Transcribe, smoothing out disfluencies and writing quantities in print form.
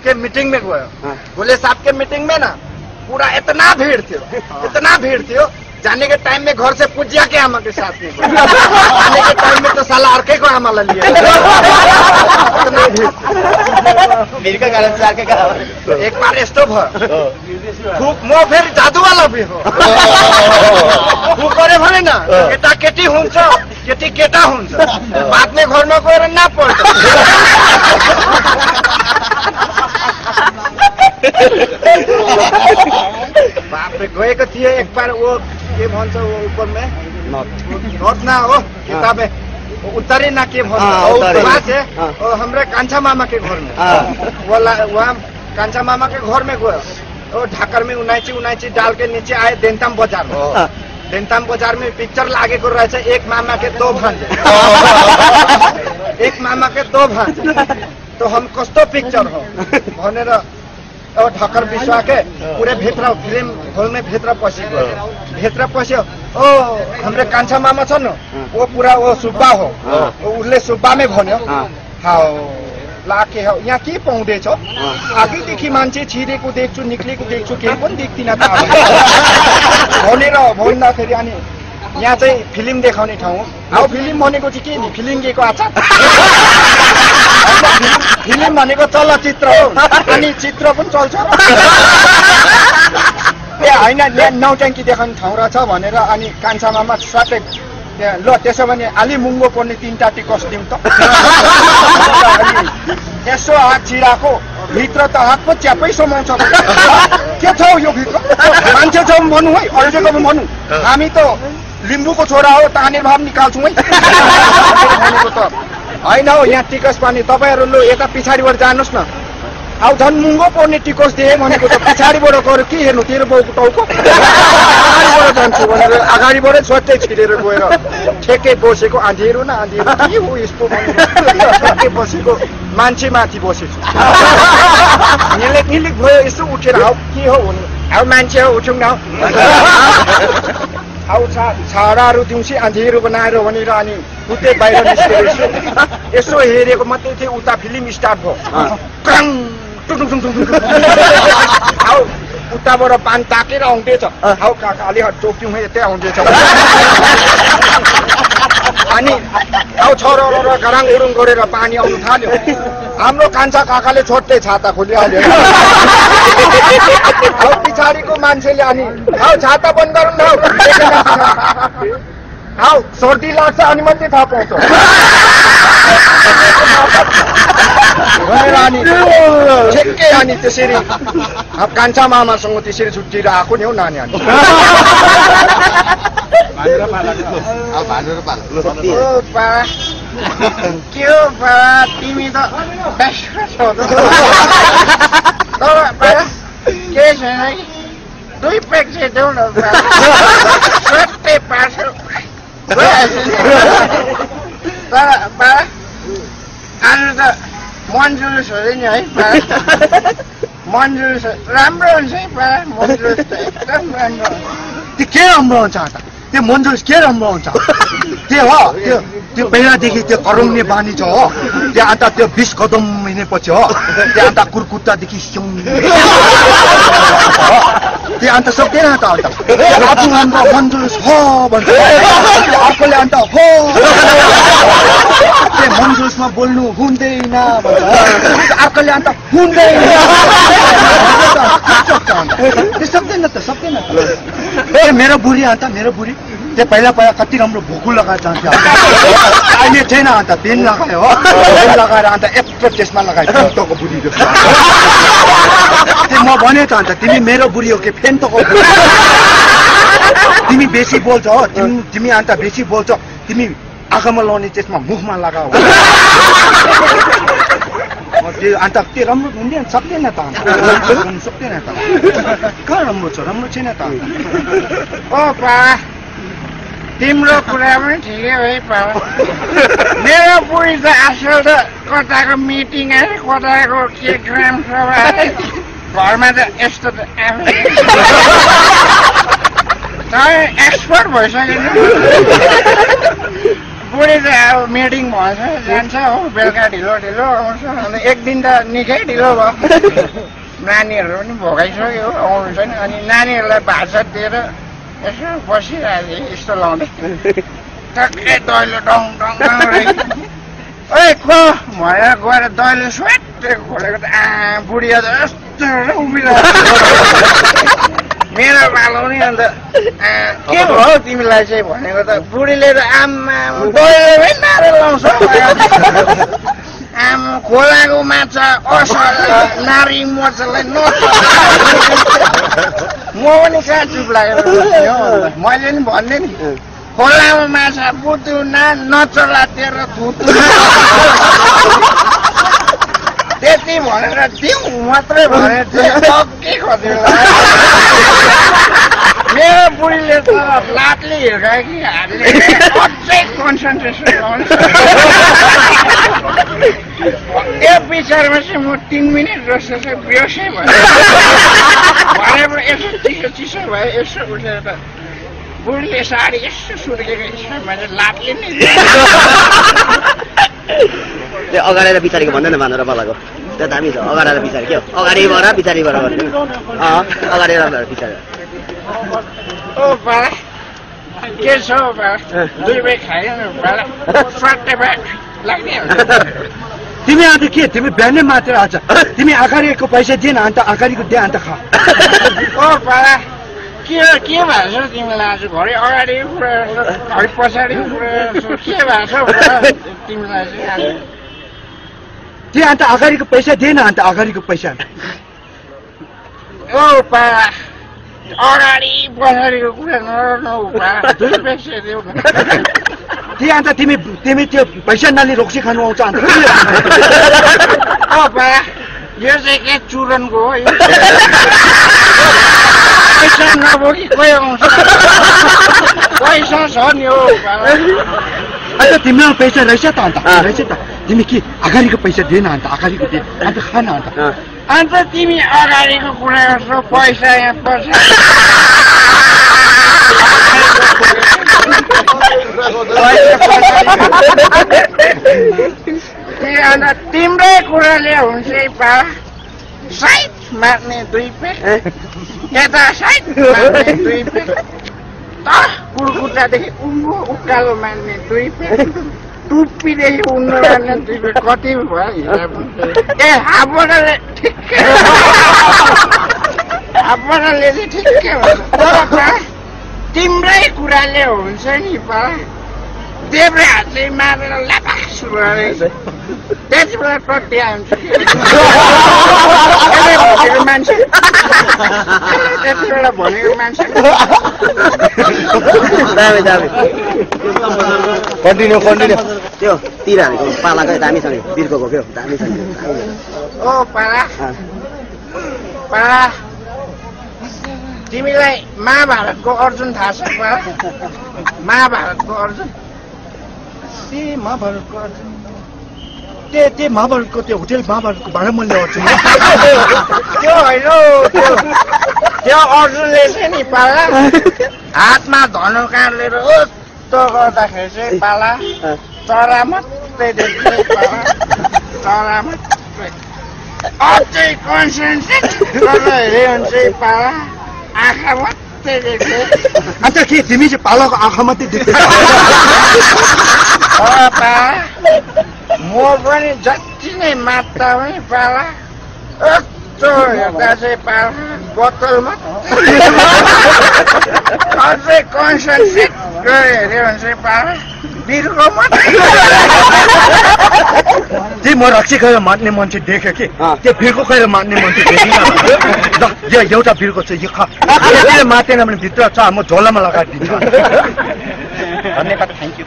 के मीटिंग में गयो। भोले साहब के मीटिंग में ना पूरा इतना भीड़ थियो जाने के टाइम में घर से पूजिया के आमा के साथ में आने के टाइम में तो साला अर्के को आमा ला लिया। इतना भीड़ भीड़ का कारण से अर्के का एक बार स्टॉप हो फूक मो फिर जादू वाला भी हो फूक करे भने ना केटा केटी हुन्छ केटी केटा हुन्छ बाद में घर में गएर ना पर्छ। बाप रे गएको थिए एक बार वो के भन्छ वो ऊपर में नॉर्थ ना हो किताबे उत्तरी ना के भन्छ वहाँ से हमरे कांचा मामा के घर में वहाँ कांचा मामा के घर में गयो वो ढाकर में उनाइची डाल के नीचे आए देनताम बाजार में। देनताम बाजार में पिक्चर लागेको रहेछ एक मामा के दो भांजे एक मामा के दो भांजे तो हम कस्तो पिक्चर हो भनेर और ढक्कर बिस्वा के पूरे भित्र फिल्म हॉल में भित्र पस्यो ओ हमरे कान्छा मामा छ न वो पूरा वो सुब्बा हो उसले सुब्बा में भन्यो हाउ लाके हो यहाँ के पाउँदैछ आगैदेखि मान्छे छिरेको देख्छु निक्लेको देख्छु केही पनि देख्दिन त भनेर भन्दाखेरि अनि यहाँ चाहिँ फिल्म देखाउने ठाउँ हो फिल्म भनेको चाहिँ के नि फिल्मको आचार फिल्म भनेको चलचित्र हो अनि चित्र पनि चल्छ ए होइन नौटङ्की देखाउने ठाउँ रहेछ भनेर अनि कान्छा मामा स्वाटै ल त्यसो भने अलि मुङ्गो पर्ने 3टा टिकस दिउँ त यसो हात छिराको भित्र त हात पो च्यापै समाउँछ के छ यो भित्र मान्छे छ भनौँ है अल्झेको भनौँ हामी त लिम्बूको छोरा हो तानेर भाव निकाल्छौँ है भनेको त होइन हौ यहाँ टिकस पानी तपाईँहरू लु यता पछाडिबाट जानुहोस् न अब झन् मुङ्गो पर्ने टिकस दिए भनेको त पछाडिबाट गएर के हेर्नु तेरो बाउको टाउको अगाडिबाट जान्छु भनेर अगाडिबाट स्वच्छ छिरेर गएर ठेकै बसेको आँधीहरू न आँधीहरू के हो यस्तो ठेकै बसेको मान्छे माथि बसेछु निलिक भयो यसो उठेर हौ के हो भन्नु अब मान्छे हो उठौँ न आउ छाडाहरू दिउँसी आँधीहरू बनाएर भनेर अनि उतै बाहिर निस्केर यसो हेरेको मात्रै थियो उता फिल्म स्टार्ट भयो आउ उताबाट पान ताकेर आउँदैछ आउ काका अलि चोक्यौँ यतै आउँदैछ अनि आउ छोरो गराङ गुरुङ गरेर पानी आउनु थाल्यो हाम्रो कान्छा काकाले छोटै छाता खोलिहाल्यो आउ पछाडिको मान्छेले अनि आउ छाता बन्द गरौँ न आउ सर्दी लाग्छ अनि मात्रै थाहा पाउँछ अनि ठेक्कै अनि त्यसरी अब कान्छा मामासँग त्यसरी छुट्टिएर आएको नि हौ नानी अनि के हो बा तिमी त के छैन दुई पेक चाहिँ देऊ न सट्टै पार्छ तर बा आज त मन जुलुस हो नि है मन जुलुस राम्रो हुन्छ है बा मन जुलुस त एकदम राम्रो त्यो के राम्रो हुन्छ त त्यो मन जुलुस के राम्रो हुन्छ त्यो हो त्यो पहिलादेखि त्यो कराउने बानी छ हो त्यो अन्त त्यो 20 कदम हिँडेपछि हो त्यो अन्त कुर्कुत्तादेखि त्यो अन्त सक्दैन त अन्त आफू हाम्रो मन जुलुस हो भन्छ अर्कोले अन्त हो त्यो मन जुलुसमा बोल्नु हुँदैन भन्छ अर्कोले अन्त हुँदैन सक्दैन त ए मेरो बुढी अन्त मेरो बुढी त्यो पहिला कति राम्रो भोकु लगाएर जान्थ्यो अहिले छैन अन्त पेन लगायो हो पेन लगाएर अन्त यत्रो त्यसमा लगायो फेन्टोको बुढी जस्तो म भने त अन्त तिमी मेरो बुढी हो कि फेन्टोको बुढी तिमी बेसी बोल्छ हो तिमी अन्त बेसी बोल्छ तिमी आँखामा लाउने त्यसमा मुखमा लगाऊ अन्त त्यो राम्रो हुँदैन सक्दैन त सक्दैन त कहाँ राम्रो छ राम्रो छैन त ओ पा तिम्रो कुरा पनि ठिकै हो है पा मेरो बुढी त आजकल त कताको मिटिङ आयो कताको के ग्राम सभा घरमा त यस्तो त एक्सपर्ट भइसक्यो बुढी चाहिँ अब मिटिङ भन्छ जान्छ हो बेलुका ढिलो ढिलो आउँछ अनि एक दिन त निकै ढिलो भयो नानीहरू पनि भोगाइसक्यो आउनु छैन अनि नानीहरूलाई भात दिएर यसो बसिरहेको थिएँ यस्तो लाउँदै टक्कै दैलो डङ डङ डङ ओइ को भनेर गएर दैलो स्वेट्टै खोलेको त बुढिया त यस्तो उभिरहेको मेरो पालो नि अन्त के भयो तिमीलाई चाहिँ भनेको त बुढीले त आमा दैलोमै नारेर लाउँछ आमा खोलाको माछा असल नारी मोचालाई नच म पनि कहाँ चुप लागेर मैले नि भन्ने नि खोलामा माछा बुद्धु नचला तेरो थुतु त्यति भनेर दिउँ मात्रै भनेर के खोज्यो मेरो बुढीले त लाटले हिर्कायो कि हातले अझै कन्सन्ट्रेसन गर्छ त्यो विचारमा चाहिँ म 3 मिनट जस्तो चाहिँ बेहोसै भयो भरेबाट यसो चिसो चिसो भयो यसो उठेर त बुढीले साडी यसो सुर्केको मैले लाटले नै त्यो अगाडि र पछाडिको भन्दैन भनेर बोलाको त्यो दामी छ अगाडि र पछाडि के हो अगाडिबाट पछाडिबाट भन्दैन अगाडि र पछाडि ओ बाला के छ बाला 2 बेग खायो नि बाला स्वाट्टै लाग्ने तिमी आज के तिमी बिहानै मात्र आज तिमी अगाडिको पैसा दिएन अन्त अगाडिको दे अन्त खा ओ बाला के भएछ तिमीलाई आज घरि अगाडिको कुरा घरि पछाडिको कुरा के भएछ तिमीलाई चाहिँ त्यो अन्त अगाडिको पैसा दिएन अन्त अगाडिको पैसा ओ बाला अगाडि पछाडिको कुरा नगर्नु बाला 2 पैसा देऊ न त्यो अन्त तिमी त्यो पैसा नलि रोक्सी खानु आउँछ अन्त ओ बाला यो चाहिँ के चुरनको हो पैसा नबोकी कोही आउँछ पैसा छ नि हो अन्त तिम्रो पैसा रहेछ त अन्त रहेछ त तिमी के अगाडिको पैसा दिएन अन्त अगाडिको दे अन्त खान अन्त तिमी अगाडिको कुरा गर्छौ पैसा यहाँ पर्छ अन्त तिम्रै कुराले हुन्छ बाबा साइड मार्ने 2 पेट यता साइड मार्ने 2 पेट कुर्कुटादेखि उम्बो उकालो मार्ने 2 पेट टुप्पीदेखि उन्नु मार्ने 2 पेट कति भयो ए हाबोडाले ठिक्कै हाबोडाले चाहिँ ठिक्कै हुन्छ तिम्रै कुराले हुन्छ नि बा देब्रे हात चाहिँ मारेर लापास गरेछ त्यति बेला प्रक्रिया हुन्छ भनेको मान्छे त्यति बेला भनेको मान्छे कन्टिन्यू त्यो तिर हानेको पालाकै दामी छ नि बिर्को के दामी छ ओ पाला तिमीलाई महाभारतको अर्जुन थाहा छ महाभारतको अर्जुन महाभारतको अर्जुन त्यो महाभारतको त्यो होटेल महाभारतको भाडा मूल्य अर्जुन त्यो होइन त्यो अर्जुनले चाहिँ नि पाला हातमा धनुकाँड लिएर यस्तो गर्दाखेरि चाहिँ पाला चरा मात्रै देख्छ पाला चरा मात्रै अझै कन्सन्ट्रेट गरेर हेऱ्यो भने चाहिँ पाला आँखा मात्रै देख्छ अन्त के तिमी चाहिँ पालाको आँखा मात्रै देख्छ म पनि जति नै मात्रा पनि पाला यस्तो हेर्दा चाहिँ पाला बोतल मात्रै अझै कन्सन्ट्रेट गरेर हेऱ्यो भने चाहिँ पाला बिर्को मात्रै त्यही म रक्सी खाएर मान्ने मान्छे देखेँ कि त्यो बिर्को खाएर मान्ने मान्छे देखेँ यो एउटा बिर्को छ यो खा मातेन भने भित्र छ म झोलामा लगाइदिन्छु धन्यवाद थ्याङ्क यू